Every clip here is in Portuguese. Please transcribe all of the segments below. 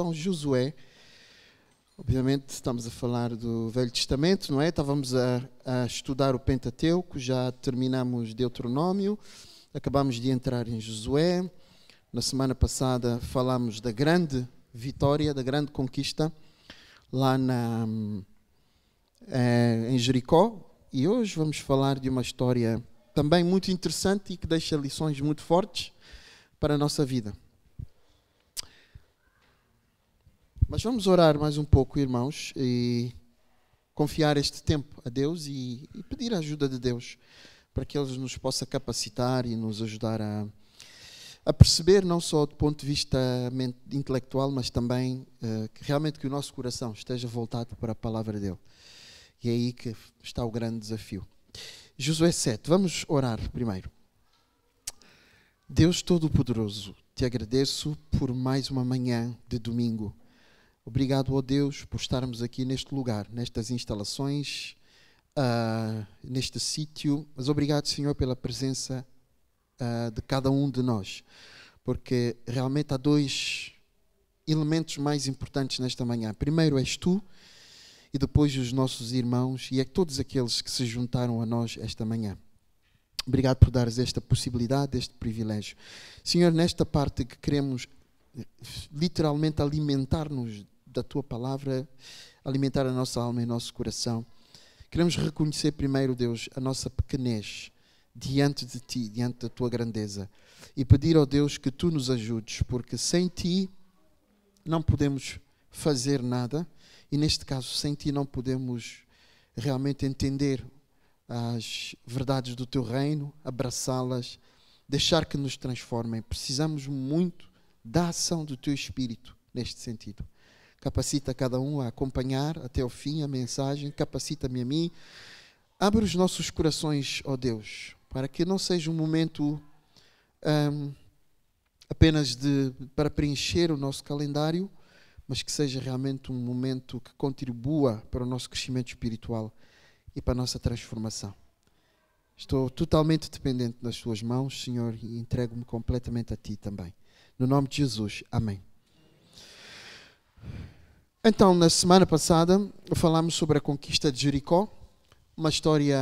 Então, Josué, obviamente estamos a falar do Velho Testamento, não é? Estávamos a estudar o Pentateuco, já terminamos Deuteronômio, acabamos de entrar em Josué. Na semana passada falámos da grande vitória, da grande conquista lá em Jericó. E hoje vamos falar de uma história também muito interessante e que deixa lições muito fortes para a nossa vida. Mas vamos orar mais um pouco, irmãos, e confiar este tempo a Deus e pedir a ajuda de Deus para que Ele nos possa capacitar e nos ajudar a perceber, não só do ponto de vista intelectual, mas também que realmente o nosso coração esteja voltado para a palavra dEle. E é aí que está o grande desafio. Josué 7, vamos orar primeiro. Deus Todo-Poderoso, te agradeço por mais uma manhã de domingo. Obrigado, ó Deus, por estarmos aqui neste lugar, nestas instalações, neste sítio. Mas obrigado, Senhor, pela presença de cada um de nós. Porque realmente há dois elementos mais importantes nesta manhã. Primeiro és Tu e depois os nossos irmãos e todos aqueles que se juntaram a nós esta manhã. Obrigado por dares esta possibilidade, este privilégio. Senhor, nesta parte que queremos literalmente alimentar-nos da Tua palavra, alimentar a nossa alma e o nosso coração, queremos reconhecer primeiro, Deus, a nossa pequenez diante de Ti, diante da Tua grandeza, e pedir ao Deus que Tu nos ajudes, porque sem Ti não podemos fazer nada, e neste caso sem Ti não podemos realmente entender as verdades do Teu reino, abraçá-las, deixar que nos transformem. Precisamos muito da ação do Teu Espírito neste sentido. Capacita cada um a acompanhar até o fim a mensagem, capacita-me a mim. Abre os nossos corações, ó Deus, para que não seja um momento apenas para preencher o nosso calendário, mas que seja realmente um momento que contribua para o nosso crescimento espiritual e para a nossa transformação. Estou totalmente dependente das Tuas mãos, Senhor, e entrego-me completamente a Ti também. No nome de Jesus, amém. Então, na semana passada, falámos sobre a conquista de Jericó, uma história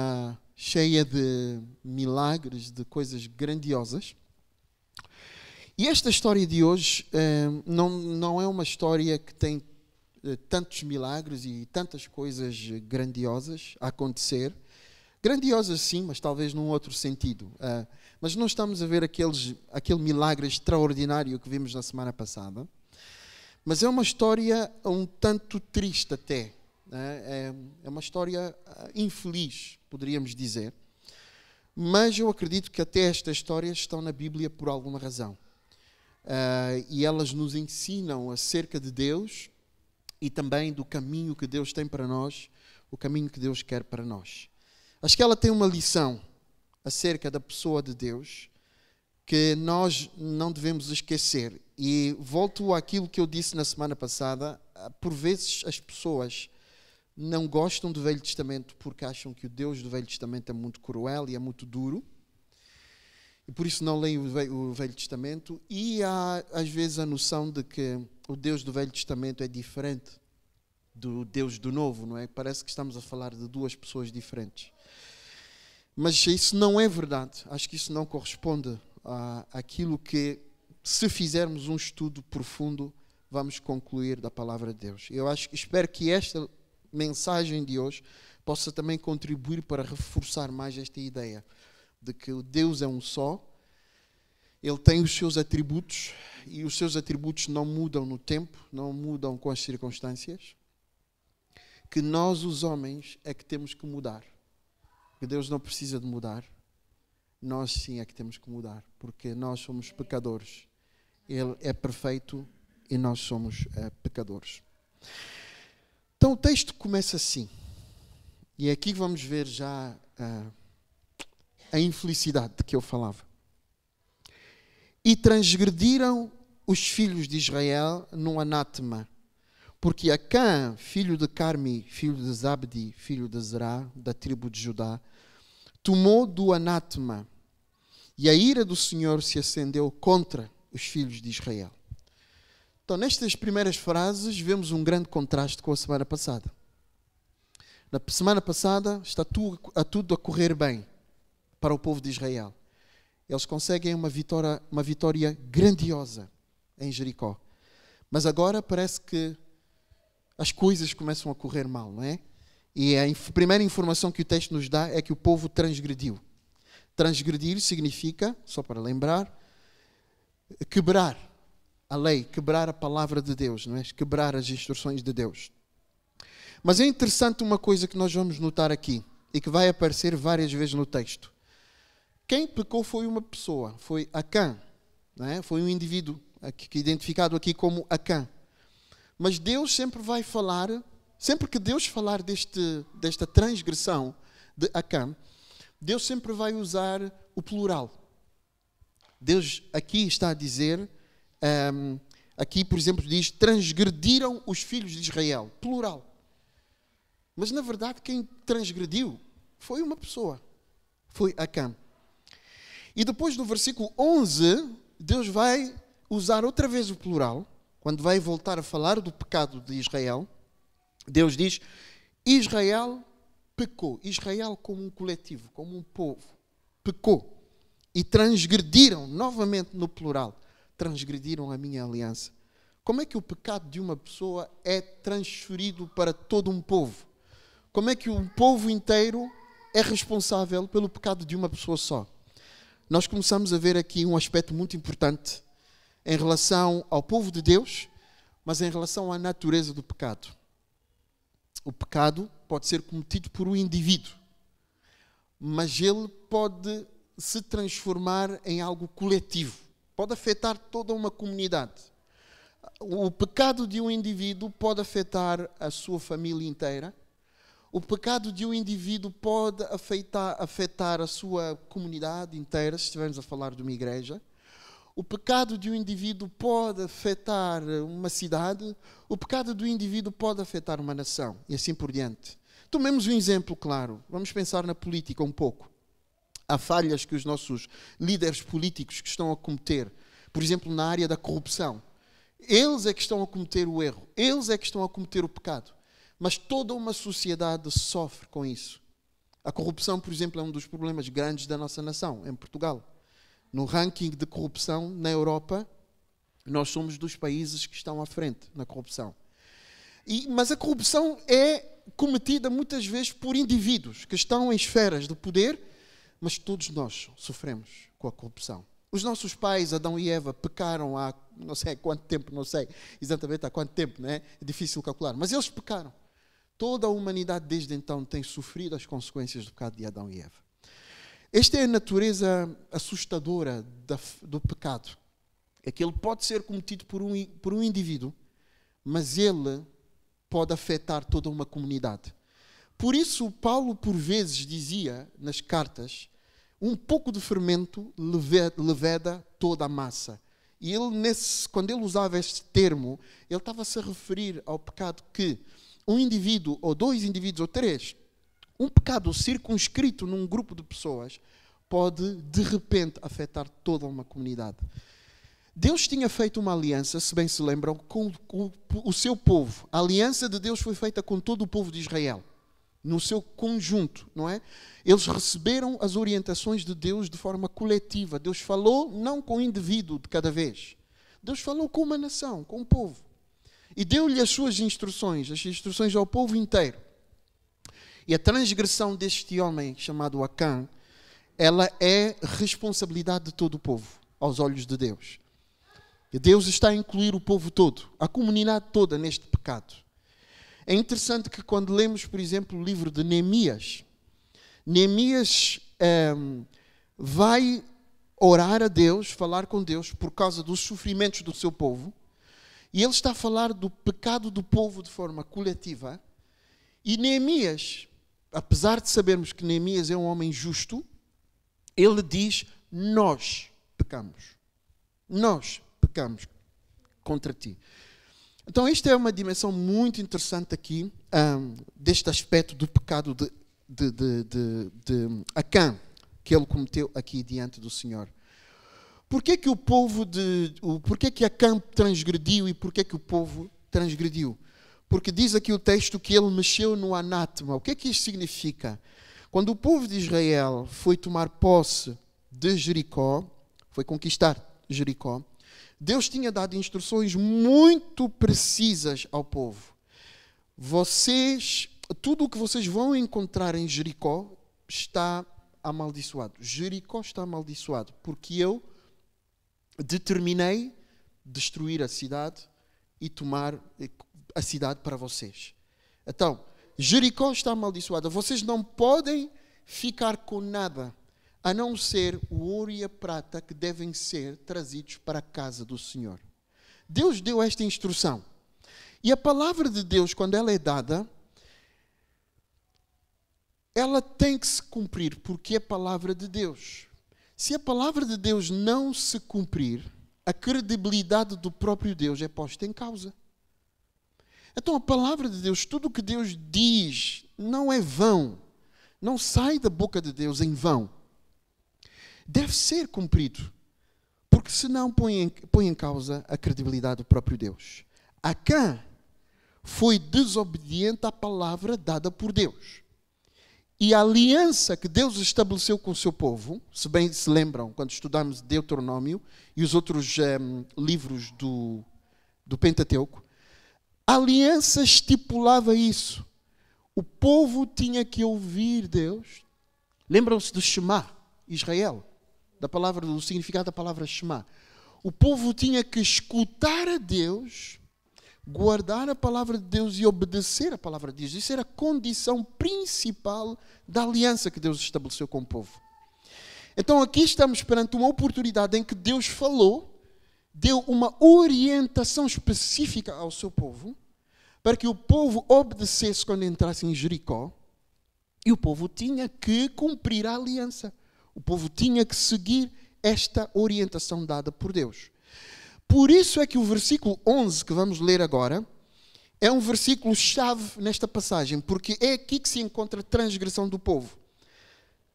cheia de milagres, de coisas grandiosas. E esta história de hoje não é uma história que tem tantos milagres e tantas coisas grandiosas a acontecer. Grandiosas sim, mas talvez num outro sentido. Mas não estamos a ver aquele milagre extraordinário que vimos na semana passada. Mas é uma história um tanto triste até. É uma história infeliz, poderíamos dizer. Mas eu acredito que até estas histórias estão na Bíblia por alguma razão. E elas nos ensinam acerca de Deus e também do caminho que Deus tem para nós, o caminho que Deus quer para nós. Acho que ela tem uma lição acerca da pessoa de Deus que nós não devemos esquecer. E volto àquilo que eu disse na semana passada. Por vezes as pessoas não gostam do Velho Testamento porque acham que o Deus do Velho Testamento é muito cruel e é muito duro. E por isso não leem o Velho Testamento. E há às vezes a noção de que o Deus do Velho Testamento é diferente do Deus do Novo, não é? Parece que estamos a falar de duas pessoas diferentes. Mas isso não é verdade. Acho que isso não corresponde àquilo que, se fizermos um estudo profundo, vamos concluir da palavra de Deus. Eu espero que esta mensagem de hoje possa também contribuir para reforçar mais esta ideia de que o Deus é um só, Ele tem os seus atributos e os seus atributos não mudam no tempo, não mudam com as circunstâncias, que nós os homens é que temos que mudar. Que Deus não precisa de mudar, nós sim é que temos que mudar, porque nós somos pecadores. Ele é perfeito e nós somos pecadores. Então o texto começa assim, e aqui vamos ver já a infelicidade de que eu falava. E transgrediram os filhos de Israel num anátema, porque Acã, filho de Carmi, filho de Zabdi, filho de Zerá, da tribo de Judá, tomou do anátema, e a ira do Senhor se acendeu contra os filhos de Israel. Então, nestas primeiras frases, vemos um grande contraste com a semana passada. Na semana passada, está tudo a correr bem para o povo de Israel. Eles conseguem uma vitória grandiosa em Jericó. Mas agora parece que as coisas começam a correr mal, não é? E a primeira informação que o texto nos dá é que o povo transgrediu. Transgredir significa, só para lembrar, quebrar a lei, quebrar a palavra de Deus, não é? Quebrar as instruções de Deus. Mas é interessante uma coisa que nós vamos notar aqui e que vai aparecer várias vezes no texto. Quem pecou foi uma pessoa, foi Acã, não é? Foi um indivíduo que é identificado aqui como Acã. Mas Deus sempre vai falar, sempre que Deus falar desta transgressão de Acã, Deus sempre vai usar o plural. Deus aqui está a dizer, aqui por exemplo diz, transgrediram os filhos de Israel, plural. Mas na verdade quem transgrediu foi uma pessoa, foi Acã. E depois no versículo 11, Deus vai usar outra vez o plural, quando vai voltar a falar do pecado de Israel. Deus diz, Israel pecou. Israel como um coletivo, como um povo, pecou. E transgrediram, novamente no plural, transgrediram a minha aliança. Como é que o pecado de uma pessoa é transferido para todo um povo? Como é que um povo inteiro é responsável pelo pecado de uma pessoa só? Nós começamos a ver aqui um aspecto muito importante em relação ao povo de Deus, mas em relação à natureza do pecado. O pecado pode ser cometido por um indivíduo, mas ele pode se transformar em algo coletivo, pode afetar toda uma comunidade. O pecado de um indivíduo pode afetar a sua família inteira. O pecado de um indivíduo pode afetar a sua comunidade inteira, se estivermos a falar de uma igreja. O pecado de um indivíduo pode afetar uma cidade. O pecado do indivíduo pode afetar uma nação. E assim por diante. Tomemos um exemplo claro. Vamos pensar na política um pouco. Há falhas que os nossos líderes políticos que estão a cometer. Por exemplo, na área da corrupção. Eles é que estão a cometer o erro. Eles é que estão a cometer o pecado. Mas toda uma sociedade sofre com isso. A corrupção, por exemplo, é um dos problemas grandes da nossa nação, em Portugal. No ranking de corrupção na Europa, nós somos dos países que estão à frente na corrupção. Mas a corrupção é cometida muitas vezes por indivíduos que estão em esferas de poder, mas todos nós sofremos com a corrupção. Os nossos pais, Adão e Eva, pecaram há não sei quanto tempo, não sei exatamente há quanto tempo, não é? É difícil calcular, mas eles pecaram. Toda a humanidade desde então tem sofrido as consequências do pecado de Adão e Eva. Esta é a natureza assustadora do pecado. É que ele pode ser cometido por um indivíduo, mas ele pode afetar toda uma comunidade. Por isso, Paulo, por vezes, dizia nas cartas, um pouco de fermento leveda toda a massa. E ele, quando ele usava este termo, ele estava-se a referir ao pecado que um indivíduo, ou dois indivíduos, ou três, um pecado circunscrito num grupo de pessoas, pode, de repente, afetar toda uma comunidade. Deus tinha feito uma aliança, se bem se lembram, com o seu povo. A aliança de Deus foi feita com todo o povo de Israel, no seu conjunto, não é? Eles receberam as orientações de Deus de forma coletiva. Deus falou não com o indivíduo de cada vez. Deus falou com uma nação, com o povo. E deu-lhe as suas instruções, as instruções ao povo inteiro. E a transgressão deste homem chamado Acã, ela é responsabilidade de todo o povo, aos olhos de Deus. E Deus está a incluir o povo todo, a comunidade toda neste pecado. É interessante que quando lemos, por exemplo, o livro de Neemias, Neemias vai orar a Deus, falar com Deus por causa dos sofrimentos do seu povo. E ele está a falar do pecado do povo de forma coletiva. E Neemias, apesar de sabermos que Neemias é um homem justo, ele diz, nós pecamos. Nós pecamos contra ti. Então esta é uma dimensão muito interessante aqui, deste aspecto do pecado de Acã, que ele cometeu aqui diante do Senhor. Porquê que Acã transgrediu e porquê que o povo transgrediu? Porque diz aqui o texto que ele mexeu no anátema. O que é que isto significa? Quando o povo de Israel foi tomar posse de Jericó, foi conquistar Jericó, Deus tinha dado instruções muito precisas ao povo. Tudo o que vocês vão encontrar em Jericó está amaldiçoado. Jericó está amaldiçoado, porque eu determinei destruir a cidade e tomar a cidade para vocês. Então, Jericó está amaldiçoada. Vocês não podem ficar com nada, a não ser o ouro e a prata que devem ser trazidos para a casa do Senhor. Deus deu esta instrução. E a palavra de Deus, quando ela é dada, ela tem que se cumprir, porque é palavra de Deus. Se a palavra de Deus não se cumprir, a credibilidade do próprio Deus é posta em causa. Então a palavra de Deus, tudo o que Deus diz, não é vão. Não sai da boca de Deus em vão. Deve ser cumprido, porque senão põe em causa a credibilidade do próprio Deus. Acã foi desobediente à palavra dada por Deus. E a aliança que Deus estabeleceu com o seu povo, se bem se lembram, quando estudamos Deuteronômio e os outros livros do Pentateuco, a aliança estipulava isso. O povo tinha que ouvir Deus. Lembram-se do Shema, Israel? Do significado da palavra Shema. O povo tinha que escutar a Deus, guardar a palavra de Deus e obedecer a palavra de Deus. Isso era a condição principal da aliança que Deus estabeleceu com o povo. Então aqui estamos perante uma oportunidade em que Deus falou, deu uma orientação específica ao seu povo, para que o povo obedecesse quando entrasse em Jericó, e o povo tinha que cumprir a aliança. O povo tinha que seguir esta orientação dada por Deus. Por isso é que o versículo 11, que vamos ler agora, é um versículo-chave nesta passagem, porque é aqui que se encontra a transgressão do povo.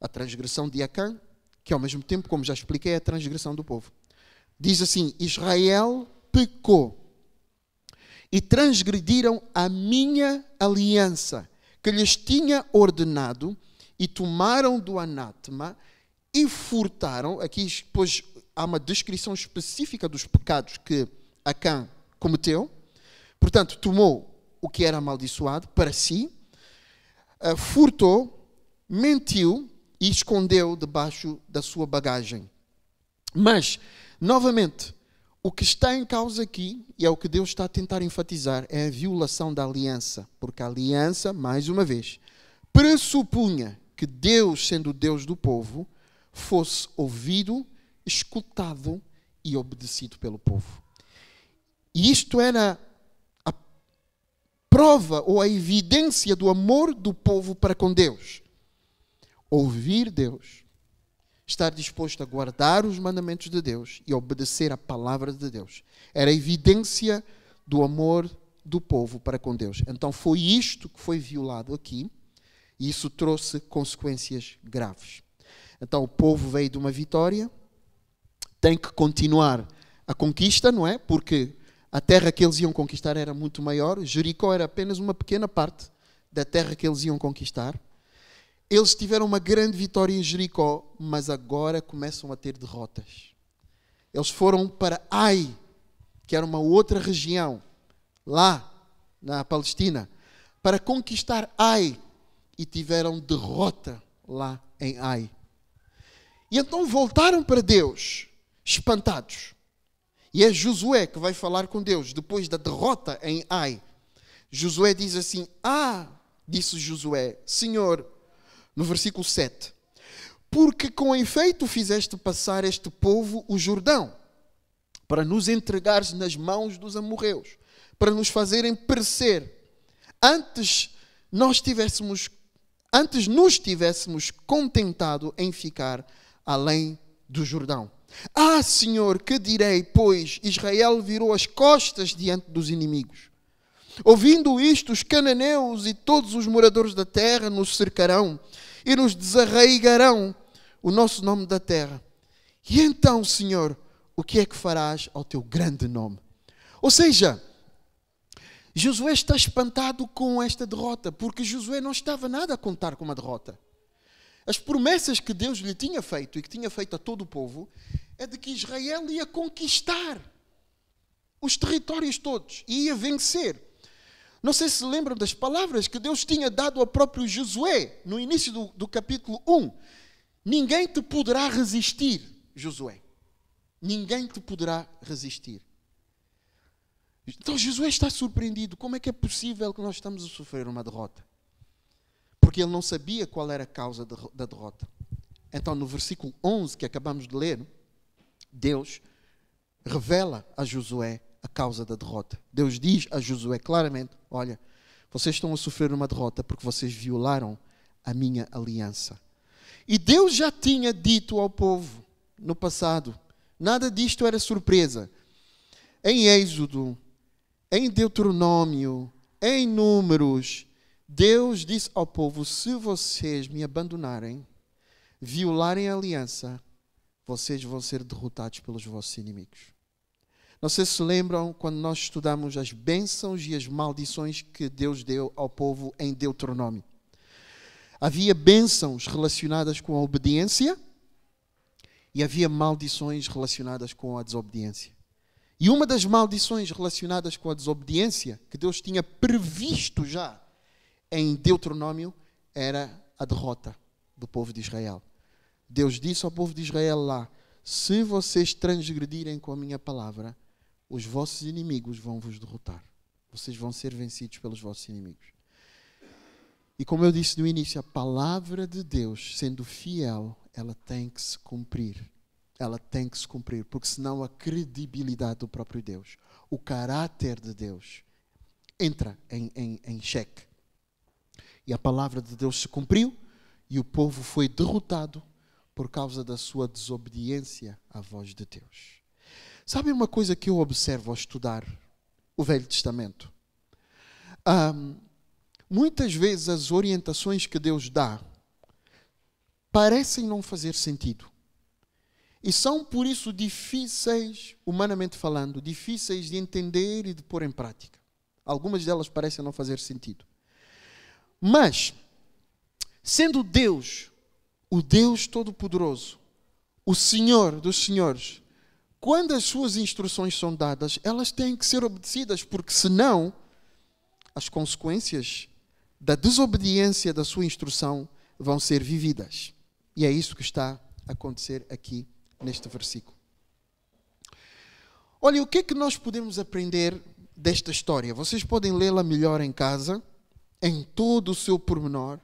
A transgressão de Acã, que ao mesmo tempo, como já expliquei, é a transgressão do povo. Diz assim: Israel pecou e transgrediram a minha aliança, que lhes tinha ordenado, e tomaram do anátema e furtaram. Aqui depois há uma descrição específica dos pecados que Acã cometeu. Portanto, tomou o que era amaldiçoado para si, furtou, mentiu e escondeu debaixo da sua bagagem. Mas, novamente, o que está em causa aqui, e é o que Deus está a tentar enfatizar, é a violação da aliança. Porque a aliança, mais uma vez, pressupunha que Deus, sendo o Deus do povo, fosse ouvido, escutado e obedecido pelo povo. E isto era a prova ou a evidência do amor do povo para com Deus. Ouvir Deus, estar disposto a guardar os mandamentos de Deus e obedecer a palavra de Deus. Era a evidência do amor do povo para com Deus. Então foi isto que foi violado aqui, e isso trouxe consequências graves. Então o povo veio de uma vitória, tem que continuar a conquista, não é? Porque a terra que eles iam conquistar era muito maior. Jericó era apenas uma pequena parte da terra que eles iam conquistar. Eles tiveram uma grande vitória em Jericó, mas agora começam a ter derrotas. Eles foram para Ai, que era uma outra região, lá na Palestina, para conquistar Ai, e tiveram derrota lá em Ai. E então voltaram para Deus, espantados. E é Josué que vai falar com Deus depois da derrota em Ai. Josué diz assim: disse Josué, Senhor, no versículo 7, porque com efeito fizeste passar este povo o Jordão, para nos entregares nas mãos dos amorreus, para nos fazerem perecer. Antes nos tivéssemos contentado em ficar além do Jordão. Senhor, que direi, pois Israel virou as costas diante dos inimigos. Ouvindo isto, os cananeus e todos os moradores da terra nos cercarão e nos desarraigarão o nosso nome da terra. E então, Senhor, o que é que farás ao teu grande nome? Ou seja, Josué está espantado com esta derrota, porque Josué não estava nada a contar com uma derrota. As promessas que Deus lhe tinha feito e que tinha feito a todo o povo é de que Israel ia conquistar os territórios todos e ia vencer. Não sei se lembram das palavras que Deus tinha dado ao próprio Josué no início do capítulo 1. Ninguém te poderá resistir, Josué. Ninguém te poderá resistir. Então Josué está surpreendido. Como é que é possível que nós estamos a sofrer uma derrota? Porque ele não sabia qual era a causa da derrota. Então no versículo 11 que acabamos de ler, Deus revela a Josué a causa da derrota. Deus diz a Josué claramente: olha, vocês estão a sofrer uma derrota porque vocês violaram a minha aliança. E Deus já tinha dito ao povo no passado, nada disto era surpresa. Em Êxodo, em Deuteronômio, em Números, Deus disse ao povo: se vocês me abandonarem, violarem a aliança, vocês vão ser derrotados pelos vossos inimigos. Não sei se lembram quando nós estudamos as bênçãos e as maldições que Deus deu ao povo em Deuteronômio. Havia bênçãos relacionadas com a obediência e havia maldições relacionadas com a desobediência. E uma das maldições relacionadas com a desobediência, que Deus tinha previsto já em Deuteronômio, era a derrota do povo de Israel. Deus disse ao povo de Israel lá: se vocês transgredirem com a minha palavra, os vossos inimigos vão vos derrotar. Vocês vão ser vencidos pelos vossos inimigos. E como eu disse no início, a palavra de Deus, sendo fiel, ela tem que se cumprir. Ela tem que se cumprir, porque senão a credibilidade do próprio Deus, o caráter de Deus, entra em xeque. E a palavra de Deus se cumpriu e o povo foi derrotado por causa da sua desobediência à voz de Deus. Sabe uma coisa que eu observo ao estudar o Velho Testamento? Muitas vezes as orientações que Deus dá parecem não fazer sentido. E são, por isso, difíceis, humanamente falando, difíceis de entender e de pôr em prática. Algumas delas parecem não fazer sentido. Mas, sendo Deus, o Deus Todo-Poderoso, o Senhor dos Senhores, quando as suas instruções são dadas, elas têm que ser obedecidas, porque senão as consequências da desobediência da sua instrução vão ser vividas. E é isso que está a acontecer aqui neste versículo. Olha, o que é que nós podemos aprender desta história? Vocês podem lê-la melhor em casa, em todo o seu pormenor,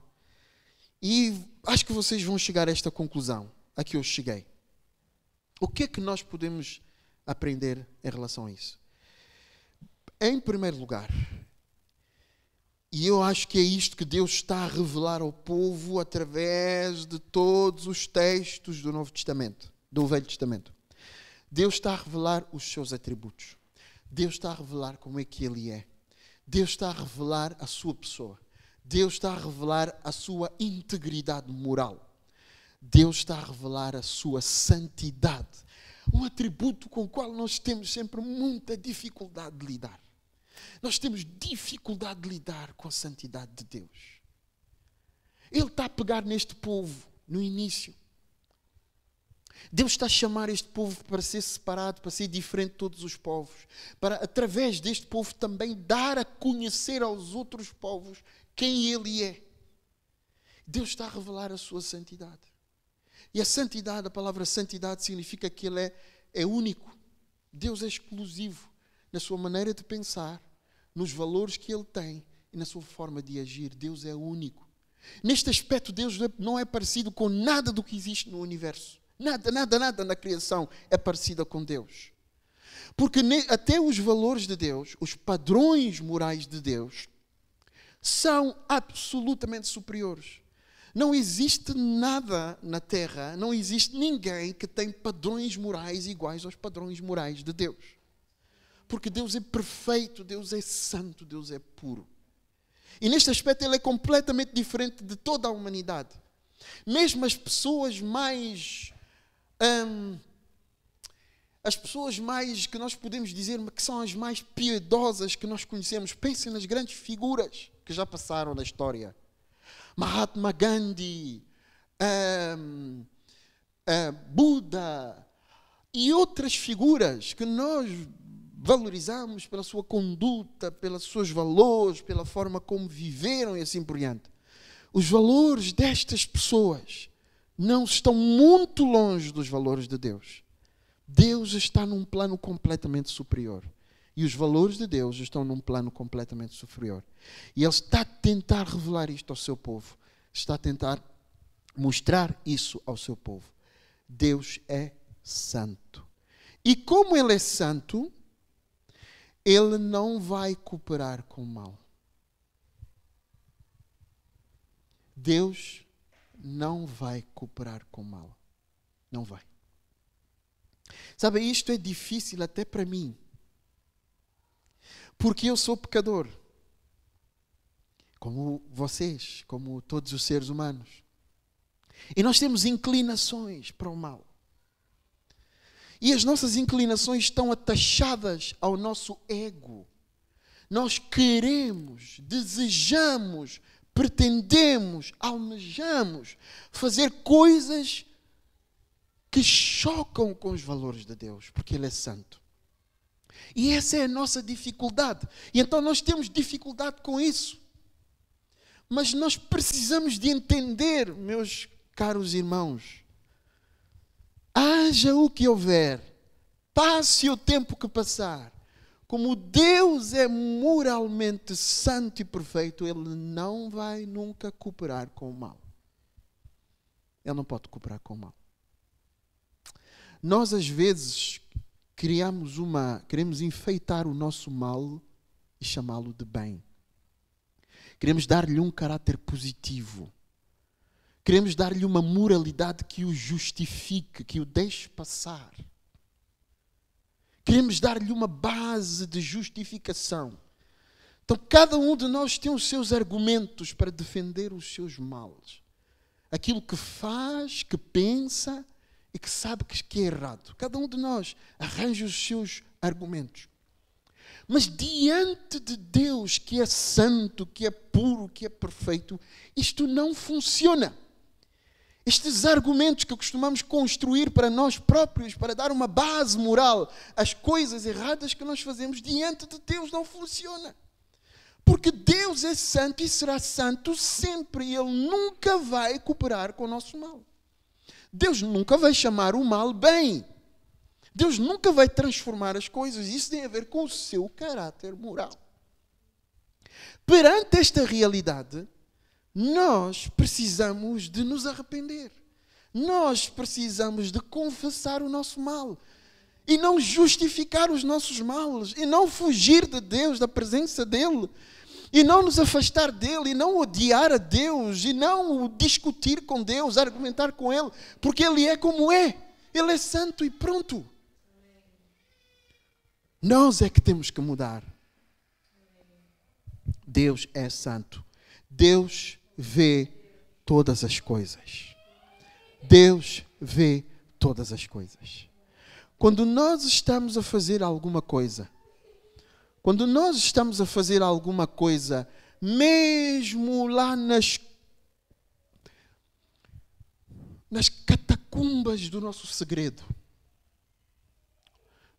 e acho que vocês vão chegar a esta conclusão a que eu cheguei. O que é que nós podemos aprender em relação a isso? Em primeiro lugar, e eu acho que é isto que Deus está a revelar ao povo através de todos os textos do Novo Testamento, do Velho Testamento. Deus está a revelar os seus atributos. Deus está a revelar como é que Ele é. Deus está a revelar a sua pessoa. Deus está a revelar a sua integridade moral. Deus está a revelar a sua santidade. Um atributo com o qual nós temos sempre muita dificuldade de lidar. Nós temos dificuldade de lidar com a santidade de Deus. Ele está a pegar neste povo no início. Deus está a chamar este povo para ser separado, para ser diferente de todos os povos, para, através deste povo, também dar a conhecer aos outros povos quem Ele é. Deus está a revelar a sua santidade. E a santidade, a palavra santidade significa que Ele é único. Deus é exclusivo na sua maneira de pensar, nos valores que Ele tem e na sua forma de agir. Deus é único. Neste aspecto, Deus não é parecido com nada do que existe no universo. Nada na criação é parecida com Deus. Porque até os valores de Deus, os padrões morais de Deus, são absolutamente superiores. Não existe nada na Terra, não existe ninguém que tem padrões morais iguais aos padrões morais de Deus. Porque Deus é perfeito, Deus é santo, Deus é puro. E neste aspecto Ele é completamente diferente de toda a humanidade. Mesmo as pessoas mais as pessoas mais que nós podemos dizer que são as mais piedosas que nós conhecemos. Pensem nas grandes figuras que já passaram na história. Mahatma Gandhi, Buda e outras figuras que nós valorizamos pela sua conduta, pelos seus valores, pela forma como viveram e assim por diante. Os valores destas pessoas não estão muito longe dos valores de Deus. Deus está num plano completamente superior. E os valores de Deus estão num plano completamente superior. E Ele está a tentar revelar isto ao seu povo. Está a tentar mostrar isso ao seu povo. Deus é santo. E como Ele é santo, Ele não vai cooperar com o mal. Deus não vai cooperar com o mal. Não vai. Sabe, isto é difícil até para mim. Porque eu sou pecador. Como vocês, como todos os seres humanos. E nós temos inclinações para o mal. E as nossas inclinações estão atachadas ao nosso ego. Nós queremos, desejamos, pretendemos, almejamos fazer coisas que chocam com os valores de Deus, porque Ele é santo. E essa é a nossa dificuldade. E então nós temos dificuldade com isso. Mas nós precisamos de entender, meus caros irmãos, haja o que houver, passe o tempo que passar, como Deus é moralmente santo e perfeito, Ele não vai nunca cooperar com o mal. Ele não pode cooperar com o mal. Nós às vezes queremos enfeitar o nosso mal e chamá-lo de bem. Queremos dar-lhe um caráter positivo. Queremos dar-lhe uma moralidade que o justifique, que o deixe passar. Queremos dar-lhe uma base de justificação. Então, cada um de nós tem os seus argumentos para defender os seus males. Aquilo que faz, que pensa e que sabe que é errado. Cada um de nós arranja os seus argumentos. Mas diante de Deus, que é santo, que é puro, que é perfeito, isto não funciona. Estes argumentos que costumamos construir para nós próprios, para dar uma base moral às coisas erradas que nós fazemos, diante de Deus não funciona. Porque Deus é santo e será santo sempre. E Ele nunca vai cooperar com o nosso mal. Deus nunca vai chamar o mal bem. Deus nunca vai transformar as coisas. Isso tem a ver com o seu caráter moral. Perante esta realidade, nós precisamos de nos arrepender. Nós precisamos de confessar o nosso mal. E não justificar os nossos males. E não fugir de Deus, da presença dEle. E não nos afastar dEle. E não odiar a Deus. E não discutir com Deus, argumentar com Ele. Porque Ele é como é. Ele é santo e pronto. Nós é que temos que mudar. Deus é santo. Deus vê todas as coisas. Deus vê todas as coisas. Quando nós estamos a fazer alguma coisa, mesmo lá nas catacumbas do nosso segredo,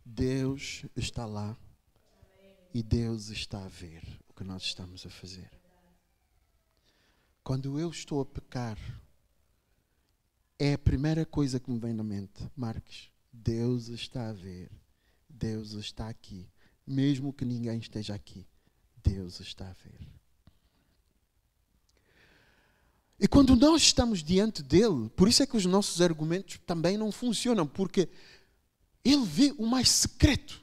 Deus está lá e Deus está a ver o que nós estamos a fazer. Quando eu estou a pecar, é a primeira coisa que me vem na mente. Marques, Deus está a ver. Deus está aqui. Mesmo que ninguém esteja aqui, Deus está a ver. E quando nós estamos diante dEle, por isso é que os nossos argumentos também não funcionam, porque Ele vê o mais secreto.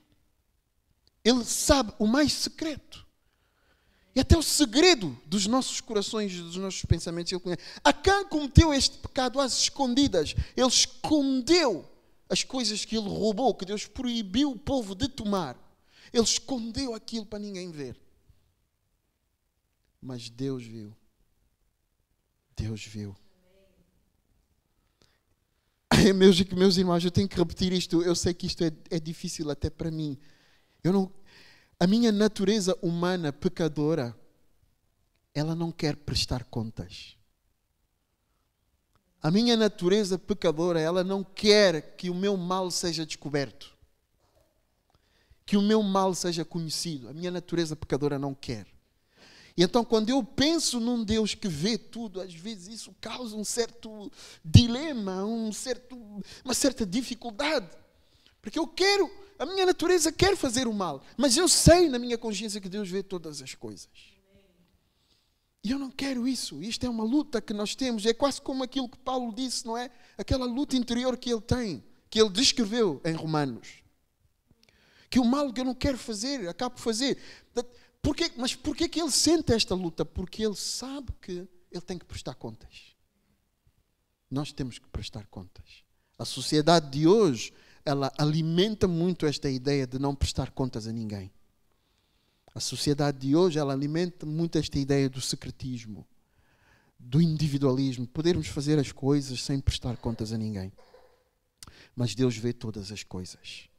Ele sabe o mais secreto. E até o segredo dos nossos corações, dos nossos pensamentos, Ele conhece. Acã cometeu este pecado às escondidas. Ele escondeu as coisas que Ele roubou, que Deus proibiu o povo de tomar. Ele escondeu aquilo para ninguém ver. Mas Deus viu. Deus viu. Meus irmãos, eu tenho que repetir isto. Eu sei que isto é difícil até para mim. A minha natureza humana pecadora, ela não quer prestar contas. A minha natureza pecadora, ela não quer que o meu mal seja descoberto. Que o meu mal seja conhecido. A minha natureza pecadora não quer. E então, quando eu penso num Deus que vê tudo, às vezes isso causa um certo dilema, uma certa dificuldade. Porque a minha natureza quer fazer o mal, mas eu sei na minha consciência que Deus vê todas as coisas. E eu não quero isso. Isto é uma luta que nós temos. É quase como aquilo que Paulo disse, não é? Aquela luta interior que ele tem, que ele descreveu em Romanos. Que o mal que eu não quero fazer, acabo de fazer. Mas porquê que ele sente esta luta? Porque ele sabe que ele tem que prestar contas. Nós temos que prestar contas. A sociedade de hoje, ela alimenta muito esta ideia de não prestar contas a ninguém. A sociedade de hoje, ela alimenta muito esta ideia do secretismo, do individualismo, podermos fazer as coisas sem prestar contas a ninguém. Mas Deus vê todas as coisas.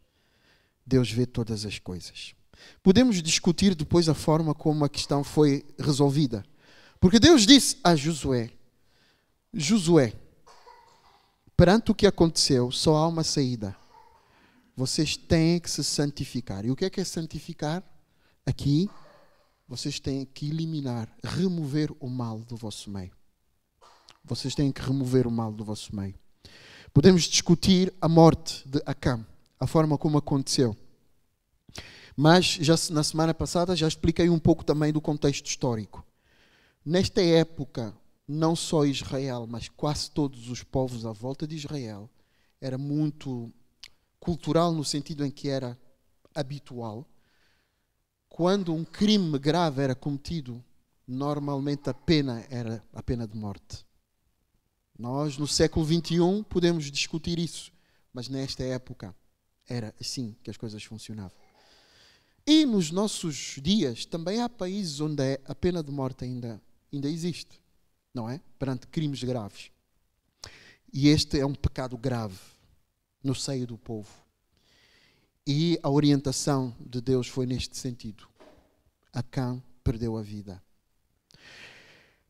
Deus vê todas as coisas. Podemos discutir depois a forma como a questão foi resolvida. Porque Deus disse a Josué, perante o que aconteceu, só há uma saída. Vocês têm que se santificar. E o que é santificar? Aqui, vocês têm que eliminar, remover o mal do vosso meio. Vocês têm que remover o mal do vosso meio. Podemos discutir a morte de Acã, a forma como aconteceu. Mas já na semana passada já expliquei um pouco também do contexto histórico. Nesta época, não só Israel, mas quase todos os povos à volta de Israel, era muito cultural no sentido em que era habitual. Quando um crime grave era cometido, normalmente a pena era a pena de morte. Nós, no século XXI, podemos discutir isso, mas nesta época era assim que as coisas funcionavam. E nos nossos dias também há países onde a pena de morte ainda existe, não é? Perante crimes graves. E este é um pecado grave no seio do povo. E a orientação de Deus foi neste sentido. Acã perdeu a vida.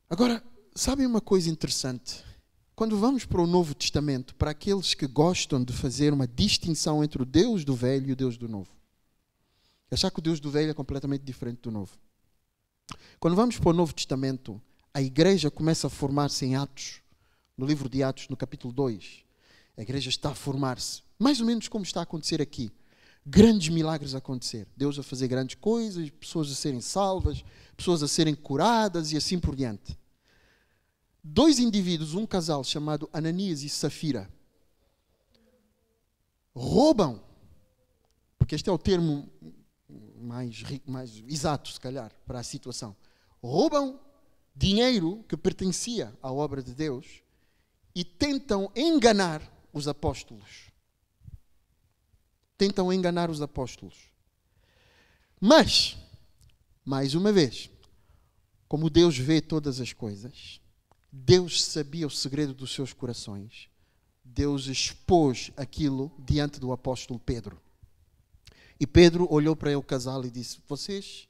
Agora, sabem uma coisa interessante? Quando vamos para o Novo Testamento, para aqueles que gostam de fazer uma distinção entre o Deus do Velho e o Deus do Novo, achar que o Deus do Velho é completamente diferente do Novo. Quando vamos para o Novo Testamento, a igreja começa a formar-se em Atos, no livro de Atos, no capítulo 2. A igreja está a formar-se, mais ou menos como está a acontecer aqui. Grandes milagres a acontecer. Deus a fazer grandes coisas, pessoas a serem salvas, pessoas a serem curadas e assim por diante. Dois indivíduos, um casal chamado Ananias e Safira, roubam, porque este é o termo mais exato, se calhar, para a situação. Roubam dinheiro que pertencia à obra de Deus e tentam enganar os apóstolos. Tentam enganar os apóstolos. Mas, mais uma vez, como Deus vê todas as coisas, Deus sabia o segredo dos seus corações. Deus expôs aquilo diante do apóstolo Pedro. E Pedro olhou para o casal e disse: vocês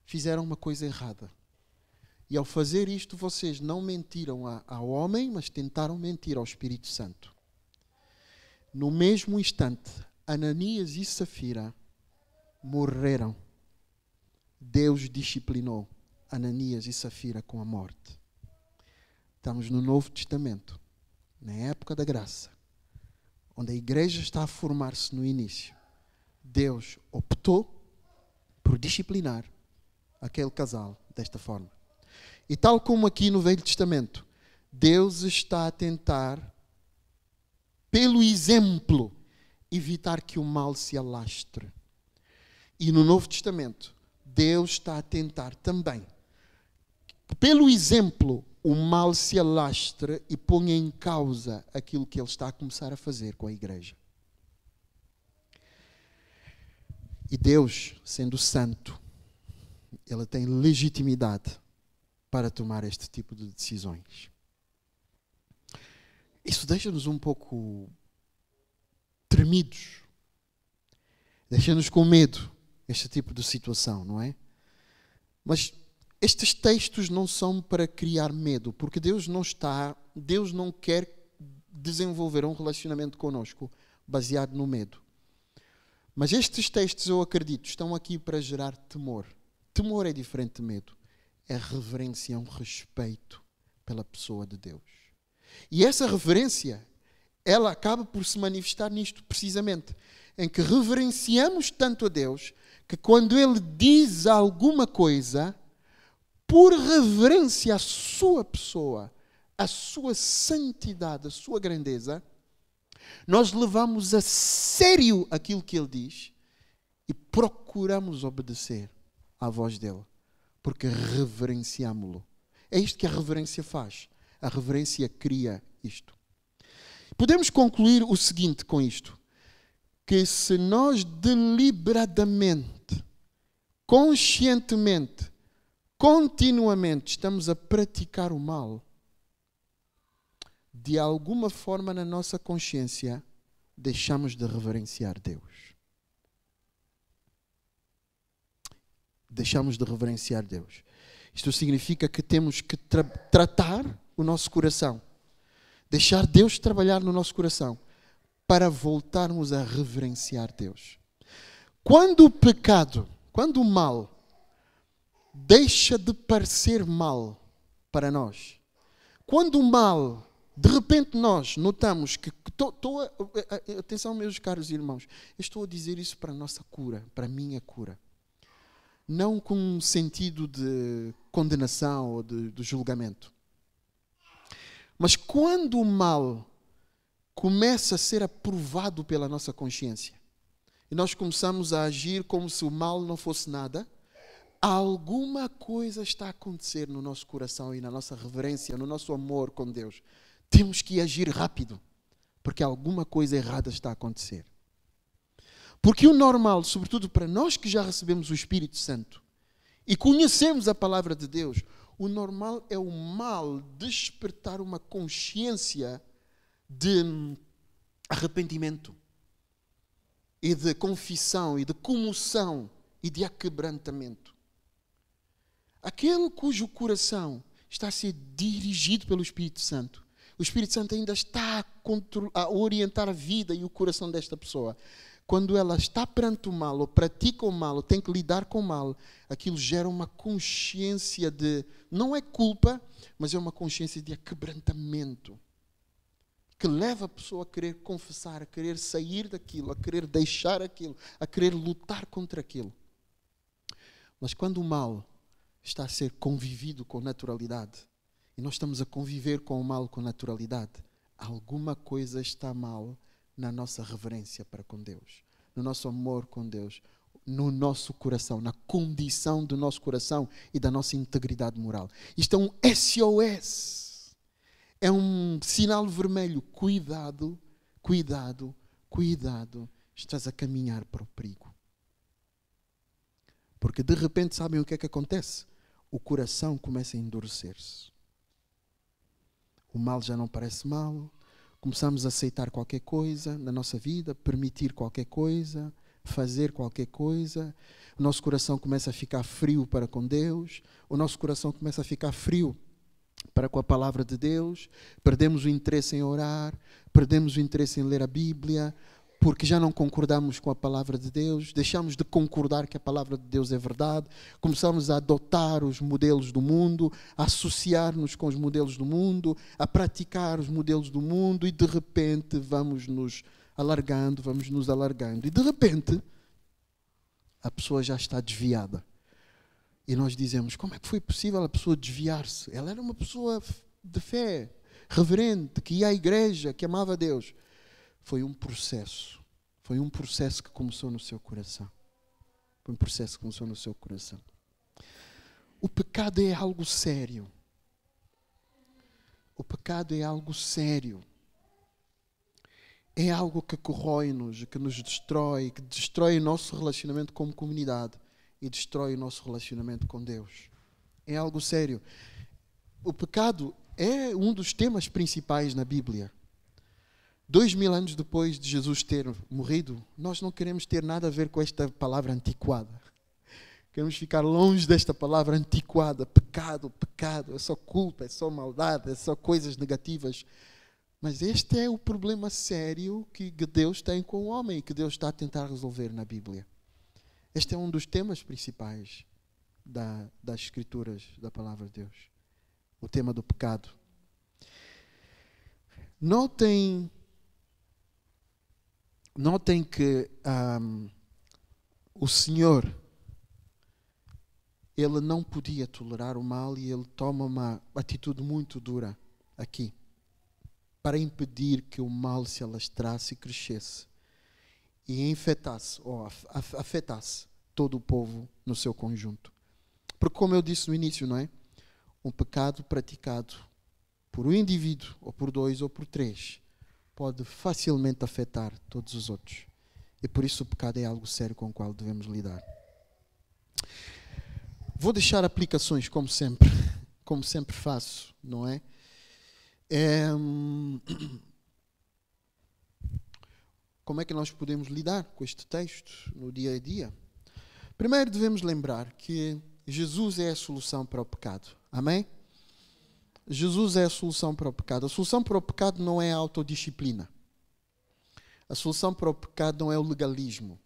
fizeram uma coisa errada. E ao fazer isto, vocês não mentiram ao homem, mas tentaram mentir ao Espírito Santo. No mesmo instante, Ananias e Safira morreram. Deus disciplinou Ananias e Safira com a morte. Estamos no Novo Testamento, na época da graça, onde a igreja está a formar-se no início. Deus optou por disciplinar aquele casal desta forma. E tal como aqui no Velho Testamento, Deus está a tentar, pelo exemplo, evitar que o mal se alastre. E no Novo Testamento, Deus está a tentar também, pelo exemplo, o mal se alastre e ponha em causa aquilo que Ele está a começar a fazer com a igreja. E Deus, sendo santo, Ele tem legitimidade para tomar este tipo de decisões. Isso deixa-nos um pouco tremidos. Deixa-nos com medo, este tipo de situação, não é? Mas estes textos não são para criar medo, porque Deus não quer desenvolver um relacionamento conosco baseado no medo. Mas estes textos, eu acredito, estão aqui para gerar temor. Temor é diferente de medo. É reverência, é um respeito pela pessoa de Deus. E essa reverência, ela acaba por se manifestar nisto precisamente, em que reverenciamos tanto a Deus, que quando Ele diz alguma coisa, por reverência à sua pessoa, à sua santidade, à sua grandeza, nós levamos a sério aquilo que Ele diz e procuramos obedecer à voz dEle, porque reverenciamo-lo. É isto que a reverência faz. A reverência cria isto. Podemos concluir o seguinte com isto, que se nós deliberadamente, conscientemente, continuamente estamos a praticar o mal, de alguma forma na nossa consciência deixamos de reverenciar Deus. Deixamos de reverenciar Deus. Isto significa que temos que tratar o nosso coração. Deixar Deus trabalhar no nosso coração para voltarmos a reverenciar Deus. Quando o pecado, quando o mal deixa de parecer mal para nós, quando o mal, de repente nós notamos que... atenção, meus caros irmãos, eu estou a dizer isso para a nossa cura, para a minha cura. Não com um sentido de condenação ou de julgamento. Mas quando o mal começa a ser aprovado pela nossa consciência e nós começamos a agir como se o mal não fosse nada, alguma coisa está a acontecer no nosso coração e na nossa reverência, no nosso amor com Deus. Temos que agir rápido, porque alguma coisa errada está a acontecer. Porque o normal, sobretudo para nós que já recebemos o Espírito Santo e conhecemos a palavra de Deus, o normal é o mal despertar uma consciência de arrependimento e de confissão e de comoção e de aquebrantamento. Aquele cujo coração está a ser dirigido pelo Espírito Santo, o Espírito Santo ainda está a orientar a vida e o coração desta pessoa. Quando ela está perante o mal, ou pratica o mal, ou tem que lidar com o mal, aquilo gera uma consciência de, não é culpa, mas é uma consciência de aquebrantamento, que leva a pessoa a querer confessar, a querer sair daquilo, a querer deixar aquilo, a querer lutar contra aquilo. Mas quando o mal está a ser convivido com naturalidade, e nós estamos a conviver com o mal com naturalidade, alguma coisa está mal na nossa reverência para com Deus, no nosso amor com Deus, no nosso coração, na condição do nosso coração e da nossa integridade moral. Isto é um SOS, é um sinal vermelho. Cuidado, cuidado, cuidado, estás a caminhar para o perigo. Porque de repente, sabem o que é que acontece? O coração começa a endurecer-se. O mal já não parece mal. Começamos a aceitar qualquer coisa na nossa vida, permitir qualquer coisa, fazer qualquer coisa. O nosso coração começa a ficar frio para com Deus. O nosso coração começa a ficar frio para com a palavra de Deus. Perdemos o interesse em orar, perdemos o interesse em ler a Bíblia, porque já não concordamos com a palavra de Deus, deixamos de concordar que a palavra de Deus é verdade, começamos a adotar os modelos do mundo, a associar-nos com os modelos do mundo, a praticar os modelos do mundo e de repente vamos nos alargando, e de repente a pessoa já está desviada. E nós dizemos, como é que foi possível a pessoa desviar-se? Ela era uma pessoa de fé, reverente, que ia à igreja, que amava a Deus. Foi um processo que começou no seu coração. Foi um processo que começou no seu coração. O pecado é algo sério. O pecado é algo sério. É algo que corrói-nos, que nos destrói, que destrói o nosso relacionamento como comunidade e destrói o nosso relacionamento com Deus. É algo sério. O pecado é um dos temas principais na Bíblia. 2000 anos depois de Jesus ter morrido, nós não queremos ter nada a ver com esta palavra antiquada. Queremos ficar longe desta palavra antiquada. Pecado, pecado, é só culpa, é só maldade, é só coisas negativas. Mas este é o problema sério que Deus tem com o homem e que Deus está a tentar resolver na Bíblia. Este é um dos temas principais das Escrituras, da palavra de Deus. O tema do pecado. Notem que o Senhor, Ele não podia tolerar o mal e Ele toma uma atitude muito dura aqui, para impedir que o mal se alastrasse e crescesse e infectasse ou afetasse todo o povo no seu conjunto. Porque, como eu disse no início, não é? Um pecado praticado por um indivíduo, ou por dois, ou por três, pode facilmente afetar todos os outros. E por isso o pecado é algo sério com o qual devemos lidar. Vou deixar aplicações, como sempre faço, não é? Como é que nós podemos lidar com este texto no dia a dia? Primeiro devemos lembrar que Jesus é a solução para o pecado. Amém? Jesus é a solução para o pecado. A solução para o pecado não é a autodisciplina. A solução para o pecado não é o legalismo.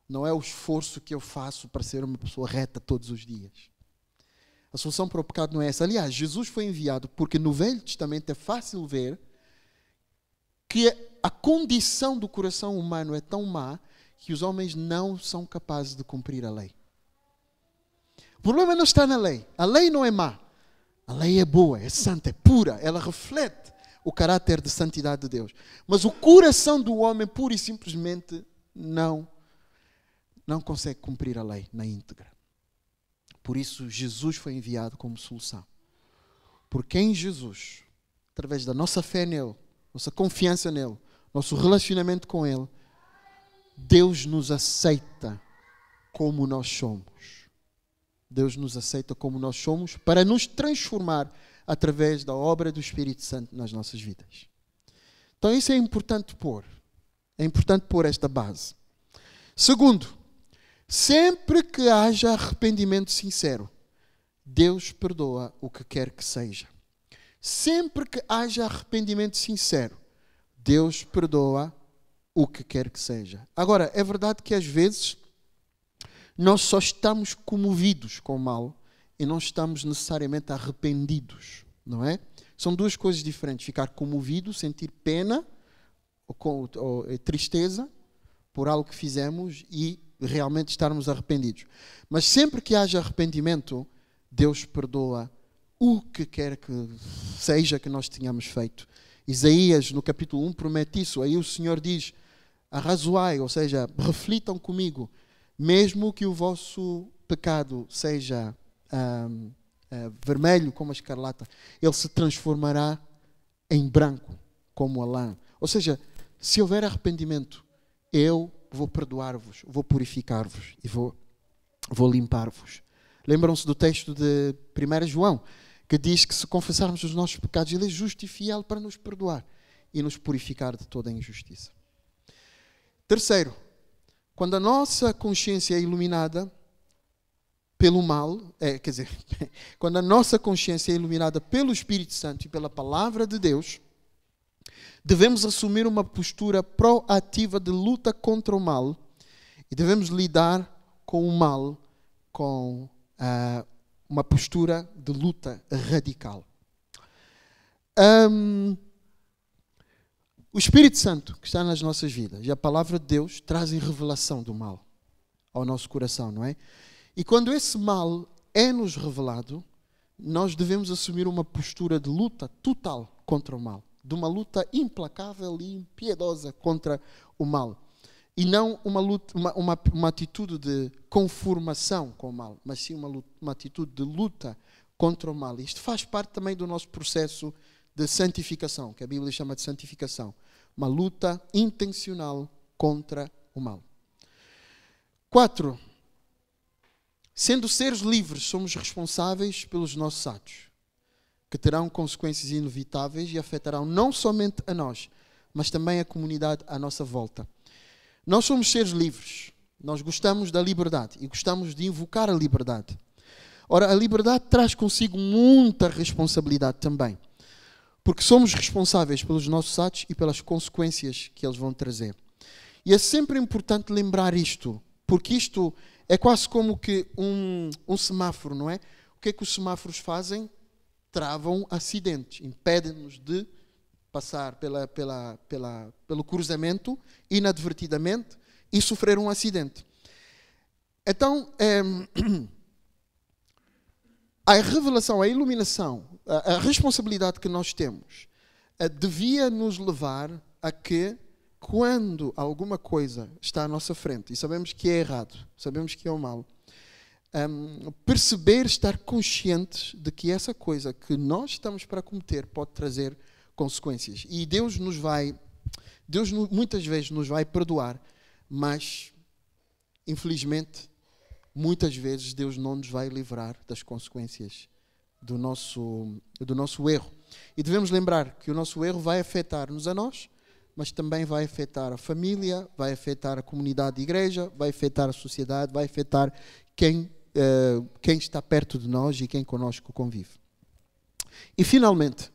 Não é o esforço que eu faço para ser uma pessoa reta todos os dias. A solução para o pecado não é essa. Aliás, Jesus foi enviado porque no Velho Testamento é fácil ver que a condição do coração humano é tão má que os homens não são capazes de cumprir a lei. O problema não está na lei. A lei não é má. A lei é boa, é santa, é pura. Ela reflete o caráter de santidade de Deus. Mas o coração do homem, pura e simplesmente, não consegue cumprir a lei na íntegra. Por isso, Jesus foi enviado como solução. Porque em Jesus, através da nossa fé nele, nossa confiança nele, nosso relacionamento com ele, Deus nos aceita como nós somos. Deus nos aceita como nós somos para nos transformar através da obra do Espírito Santo nas nossas vidas. Então isso é importante pôr. É importante pôr esta base. Segundo, sempre que haja arrependimento sincero, Deus perdoa o que quer que seja. Sempre que haja arrependimento sincero, Deus perdoa o que quer que seja. Agora, é verdade que às vezes nós só estamos comovidos com o mal e não estamos necessariamente arrependidos, não é? São duas coisas diferentes. Ficar comovido, sentir pena ou tristeza por algo que fizemos e realmente estarmos arrependidos. Mas sempre que haja arrependimento, Deus perdoa o que quer que seja que nós tenhamos feito. Isaías, no capítulo 1, promete isso. Aí o Senhor diz: arrazoai, ou seja, reflitam comigo. Mesmo que o vosso pecado seja vermelho como a escarlata, ele se transformará em branco como a lã. Ou seja, se houver arrependimento, eu vou perdoar-vos, vou purificar-vos e vou limpar-vos. Lembram-se do texto de 1 João, que diz que se confessarmos os nossos pecados, ele é justo e fiel para nos perdoar e nos purificar de toda a injustiça. Terceiro, quando a nossa consciência é iluminada pelo mal, quando a nossa consciência é iluminada pelo Espírito Santo e pela Palavra de Deus, devemos assumir uma postura proativa de luta contra o mal e devemos lidar com o mal com uma postura de luta radical. O Espírito Santo que está nas nossas vidas e a Palavra de Deus trazem revelação do mal ao nosso coração, não é? E quando esse mal é-nos revelado, nós devemos assumir uma postura de luta total contra o mal. De uma luta implacável e impiedosa contra o mal. E não uma atitude de conformação com o mal, mas sim uma atitude de luta contra o mal. Isto faz parte também do nosso processo de santificação, que a Bíblia chama de santificação. Uma luta intencional contra o mal. 4. Sendo seres livres, somos responsáveis pelos nossos atos. que terão consequências inevitáveis e afetarão não somente a nós, mas também a comunidade à nossa volta. Nós somos seres livres. Nós gostamos da liberdade e gostamos de invocar a liberdade. Ora, a liberdade traz consigo muita responsabilidade também, porque somos responsáveis pelos nossos atos e pelas consequências que eles vão trazer. E é sempre importante lembrar isto, porque isto é quase como que um semáforo, não é? O que é que os semáforos fazem? Travam acidentes, impedem-nos de passar pelo cruzamento inadvertidamente e sofrer um acidente. Então, a revelação, a iluminação, a responsabilidade que nós temos devia nos levar a que, quando alguma coisa está à nossa frente e sabemos que é errado, sabemos que é o mal, perceber, estar conscientes de que essa coisa que nós estamos para cometer pode trazer consequências. E Deus muitas vezes nos vai perdoar, mas, infelizmente, muitas vezes Deus não nos vai livrar das consequências do nosso erro. E devemos lembrar que o nosso erro vai afetar-nos a nós, mas também vai afetar a família, vai afetar a comunidade de igreja, vai afetar a sociedade, vai afetar quem está perto de nós e quem conosco convive. E, finalmente,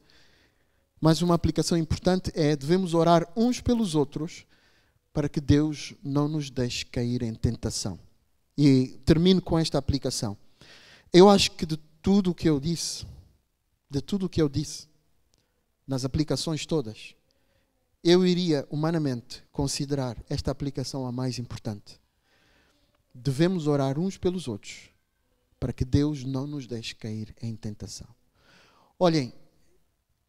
mais uma aplicação importante devemos orar uns pelos outros para que Deus não nos deixe cair em tentação. E termino com esta aplicação. Eu acho que de tudo o que eu disse, nas aplicações todas, eu iria humanamente considerar esta aplicação a mais importante. Devemos orar uns pelos outros para que Deus não nos deixe cair em tentação. Olhem,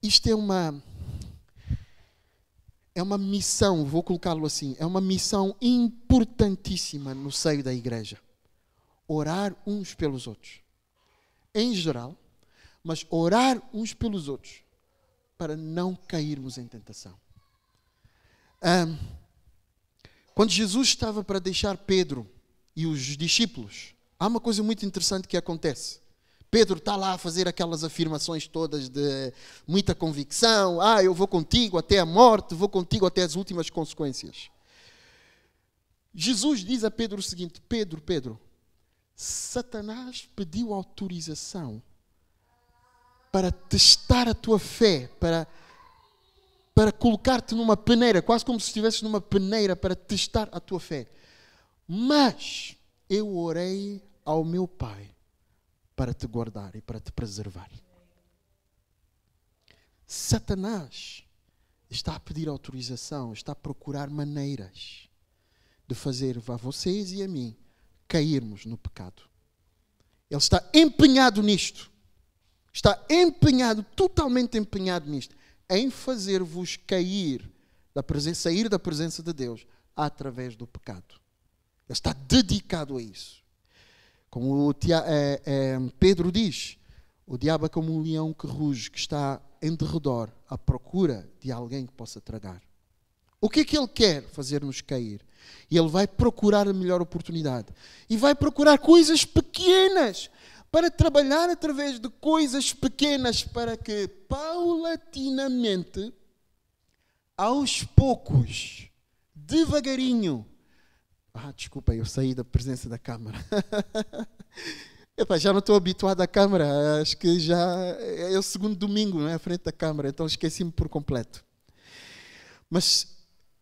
isto é uma missão, vou colocá-lo assim, é uma missão importantíssima no seio da igreja. Orar uns pelos outros. Em geral, mas orar uns pelos outros para não cairmos em tentação. Quando Jesus estava para deixar Pedro e os discípulos, há uma coisa muito interessante que acontece. Pedro está lá a fazer aquelas afirmações todas de muita convicção. Eu vou contigo até a morte, vou contigo até as últimas consequências. Jesus diz a Pedro o seguinte: Pedro, Satanás pediu autorização para testar a tua fé, para colocar-te numa peneira, quase como se estivesse numa peneira para testar a tua fé. Mas eu orei ao meu Pai para te guardar e para te preservar. Satanás está a pedir autorização, está a procurar maneiras de fazer a vocês e a mim cairmos no pecado. Ele está empenhado nisto. Está empenhado, totalmente empenhado nisto, em fazer-vos sair da presença de Deus através do pecado. Ele está dedicado a isso. Como Pedro diz, o diabo é como um leão que ruge, que está em derredor à procura de alguém que possa tragar. O que é que ele quer? Fazer-nos cair. E ele vai procurar a melhor oportunidade. E vai procurar coisas pequenas para trabalhar através de coisas pequenas para que, paulatinamente, aos poucos, devagarinho... desculpa, eu saí da presença da câmara. Já não estou habituado à câmara. Acho que já é o segundo domingo, não é? À frente da câmara. Então esqueci-me por completo. Mas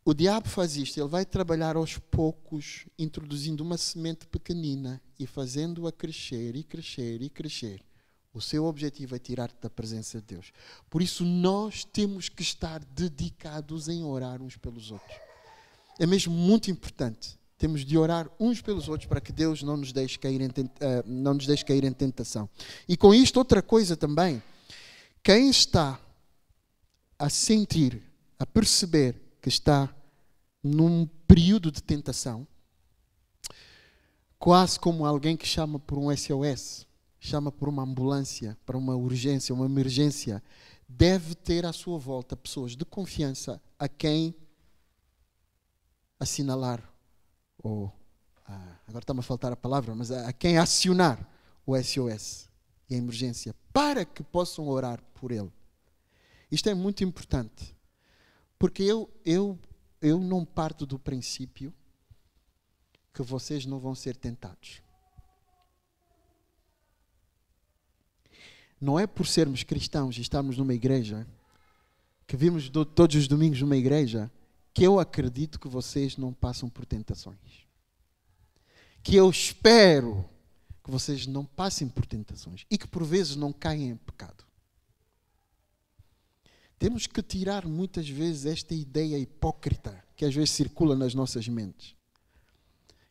o diabo faz isto. Ele vai trabalhar aos poucos, introduzindo uma semente pequenina e fazendo-a crescer e crescer e crescer. O seu objetivo é tirar-te da presença de Deus. Por isso nós temos que estar dedicados em orar uns pelos outros. É mesmo muito importante. Temos de orar uns pelos outros para que Deus não nos deixe cair em tentação. E com isto, outra coisa também. Quem está a sentir, a perceber que está num período de tentação, quase como alguém que chama por um SOS, chama por uma ambulância, para uma urgência, uma emergência, deve ter à sua volta pessoas de confiança a quem assinalar, agora está-me a faltar a palavra, mas a quem acionar o SOS e a emergência para que possam orar por ele. Isto é muito importante, porque eu não parto do princípio que vocês não vão ser tentados. Não é por sermos cristãos e estarmos numa igreja, que vimos todos os domingos numa igreja, que eu acredito que vocês não passam por tentações. Que eu espero que vocês não passem por tentações e que por vezes não caem em pecado. Temos que tirar muitas vezes esta ideia hipócrita que às vezes circula nas nossas mentes.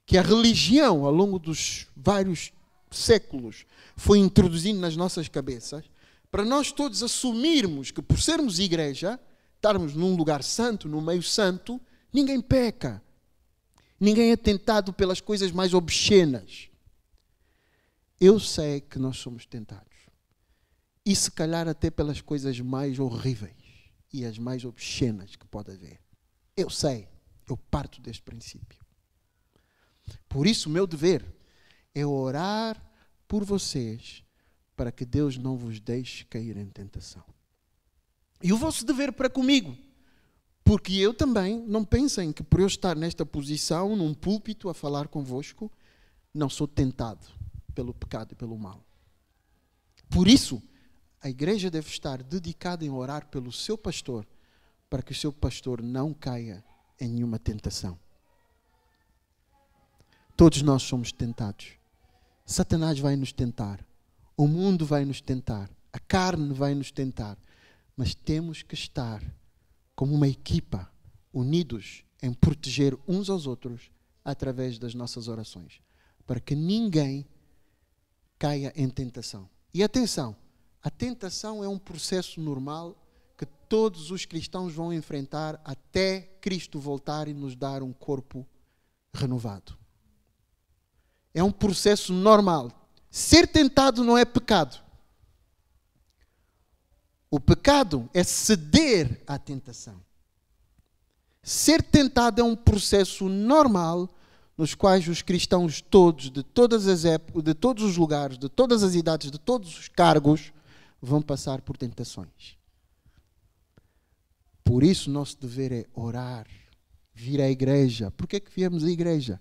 Que a religião, ao longo dos vários séculos, foi introduzindo nas nossas cabeças, para nós todos assumirmos que por sermos igreja, estarmos num lugar santo, no meio santo, ninguém peca. Ninguém é tentado pelas coisas mais obscenas. Eu sei que nós somos tentados. E se calhar até pelas coisas mais horríveis e as mais obscenas que pode haver. Eu sei, eu parto deste princípio. Por isso o meu dever é orar por vocês para que Deus não vos deixe cair em tentação. E o vosso dever para comigo, porque eu também, não pensem que por eu estar nesta posição, num púlpito a falar convosco, não sou tentado pelo pecado e pelo mal. Por isso, a igreja deve estar dedicada em orar pelo seu pastor, para que o seu pastor não caia em nenhuma tentação. Todos nós somos tentados. Satanás vai nos tentar. O mundo vai nos tentar. A carne vai nos tentar. Mas temos que estar como uma equipa, unidos em proteger uns aos outros através das nossas orações, para que ninguém caia em tentação. E atenção, a tentação é um processo normal que todos os cristãos vão enfrentar até Cristo voltar e nos dar um corpo renovado. É um processo normal. Ser tentado não é pecado. O pecado é ceder à tentação. Ser tentado é um processo normal nos quais os cristãos todos, de todas as épocas, de todos os lugares, de todas as idades, de todos os cargos, vão passar por tentações. Por isso, nosso dever é orar, vir à igreja. Por que é que viemos à igreja?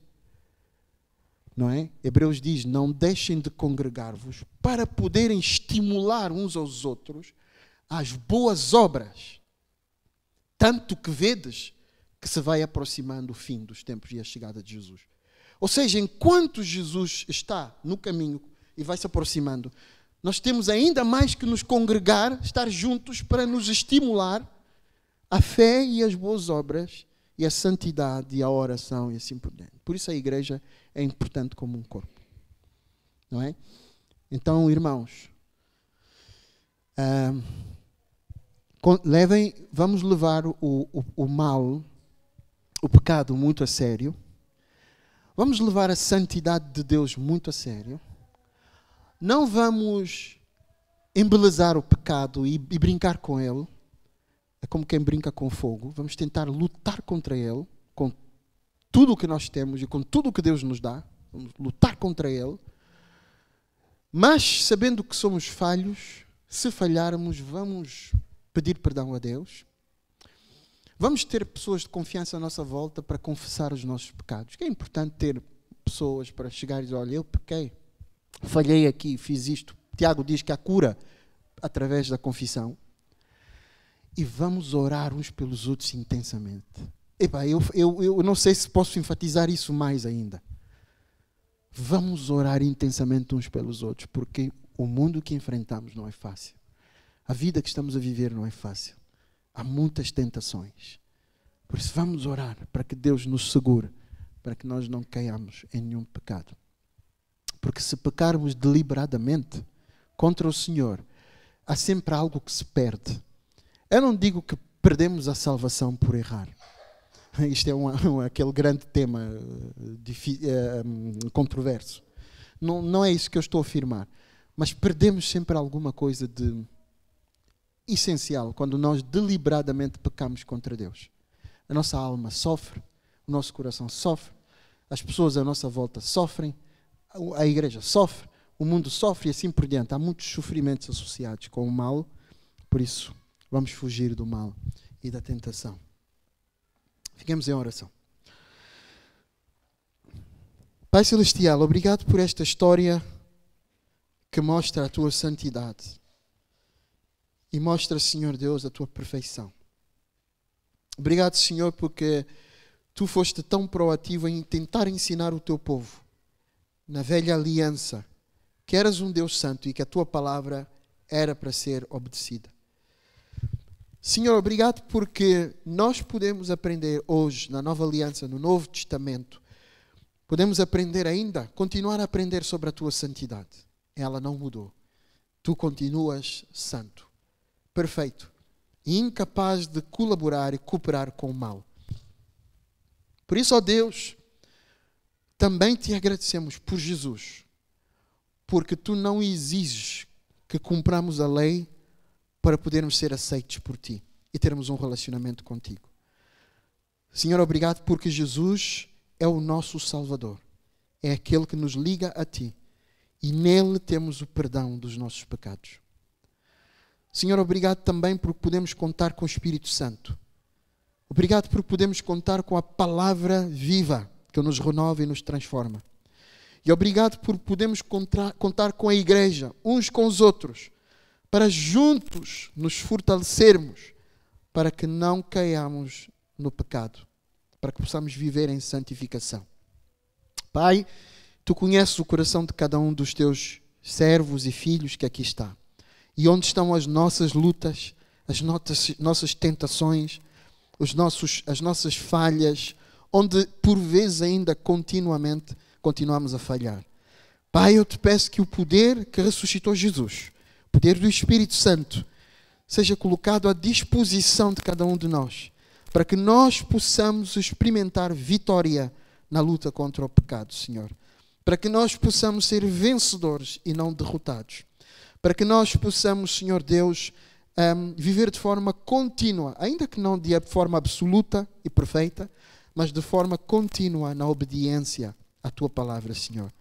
Não é? Hebreus diz, não deixem de congregar-vos para poderem estimular uns aos outros às boas obras. Tanto que vedes que se vai aproximando o fim dos tempos e a chegada de Jesus. Ou seja, enquanto Jesus está no caminho e vai se aproximando, nós temos ainda mais que nos congregar, estar juntos para nos estimular a fé e as boas obras e a santidade e a oração e assim por diante. Por isso a igreja é importante como um corpo. Não é? Então, irmãos, vamos levar o mal, o pecado muito a sério. Vamos levar a santidade de Deus muito a sério. Não vamos embelezar o pecado e brincar com ele. É como quem brinca com fogo. Vamos tentar lutar contra ele, com tudo o que nós temos e com tudo o que Deus nos dá. Vamos lutar contra ele. Mas, sabendo que somos falhos, se falharmos, vamos pedir perdão a Deus. Vamos ter pessoas de confiança à nossa volta para confessar os nossos pecados. Que é importante ter pessoas para chegar e dizer, olha, eu pequei, falhei aqui, fiz isto. Tiago diz que há cura através da confissão. E vamos orar uns pelos outros intensamente. Epá, eu não sei se posso enfatizar isso mais ainda. Vamos orar intensamente uns pelos outros, porque o mundo que enfrentamos não é fácil. A vida que estamos a viver não é fácil. Há muitas tentações. Por isso vamos orar para que Deus nos segure, para que nós não caiamos em nenhum pecado. Porque se pecarmos deliberadamente contra o Senhor, há sempre algo que se perde. Eu não digo que perdemos a salvação por errar. Isto é aquele grande tema controverso. Não é isso que eu estou a afirmar. Mas perdemos sempre alguma coisa de essencial quando nós deliberadamente pecamos contra Deus. A nossa alma sofre, o nosso coração sofre, as pessoas à nossa volta sofrem, a igreja sofre, o mundo sofre e assim por diante. Há muitos sofrimentos associados com o mal, por isso vamos fugir do mal e da tentação. Fiquemos em oração. Pai Celestial, obrigado por esta história que mostra a tua santidade e mostra, Senhor Deus, a tua perfeição. Obrigado, Senhor, porque tu foste tão proativo em tentar ensinar o teu povo, na velha aliança, que eras um Deus santo e que a tua palavra era para ser obedecida. Senhor, obrigado porque nós podemos aprender hoje, na nova aliança, no Novo Testamento, podemos aprender ainda, continuar a aprender sobre a tua santidade. Ela não mudou. Tu continuas santo, perfeito e incapaz de colaborar e cooperar com o mal. Por isso, ó Deus, também te agradecemos por Jesus, porque tu não exiges que cumpramos a lei para podermos ser aceitos por ti e termos um relacionamento contigo. Senhor, obrigado porque Jesus é o nosso Salvador. É aquele que nos liga a ti e nele temos o perdão dos nossos pecados. Senhor, obrigado também porque podemos contar com o Espírito Santo. Obrigado porque podemos contar com a palavra viva que nos renova e nos transforma. E obrigado por podermos contar com a igreja, uns com os outros, para juntos nos fortalecermos, para que não caiamos no pecado, para que possamos viver em santificação. Pai, tu conheces o coração de cada um dos teus servos e filhos que aqui está. E onde estão as nossas lutas, as nossas tentações, as nossas falhas, onde por vezes ainda continuamos a falhar. Pai, eu te peço que o poder que ressuscitou Jesus, o poder do Espírito Santo, seja colocado à disposição de cada um de nós, para que nós possamos experimentar vitória na luta contra o pecado, Senhor. Para que nós possamos ser vencedores e não derrotados. Para que nós possamos, Senhor Deus, viver de forma contínua, ainda que não de forma absoluta e perfeita, mas de forma contínua na obediência à tua palavra, Senhor.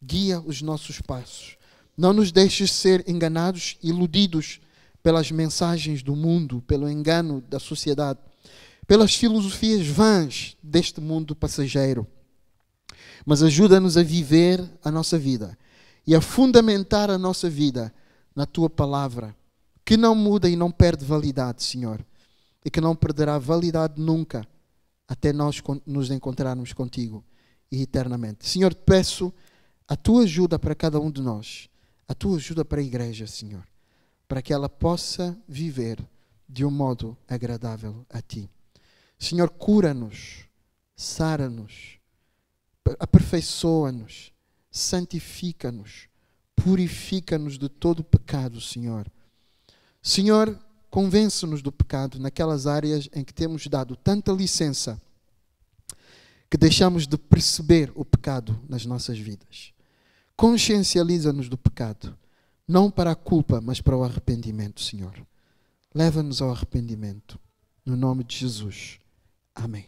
Guia os nossos passos. Não nos deixes ser enganados, iludidos pelas mensagens do mundo, pelo engano da sociedade, pelas filosofias vãs deste mundo passageiro. Mas ajuda-nos a viver a nossa vida e a fundamentar a nossa vida na tua palavra, que não muda e não perde validade, Senhor, e que não perderá validade nunca, até nós nos encontrarmos contigo e eternamente. Senhor, te peço a tua ajuda para cada um de nós, a tua ajuda para a igreja, Senhor, para que ela possa viver de um modo agradável a ti. Senhor, cura-nos, sara-nos, aperfeiçoa-nos, santifica-nos, purifica-nos de todo o pecado, Senhor. Senhor, convence-nos do pecado naquelas áreas em que temos dado tanta licença que deixamos de perceber o pecado nas nossas vidas. Consciencializa-nos do pecado, não para a culpa, mas para o arrependimento, Senhor. Leva-nos ao arrependimento, no nome de Jesus. Amém.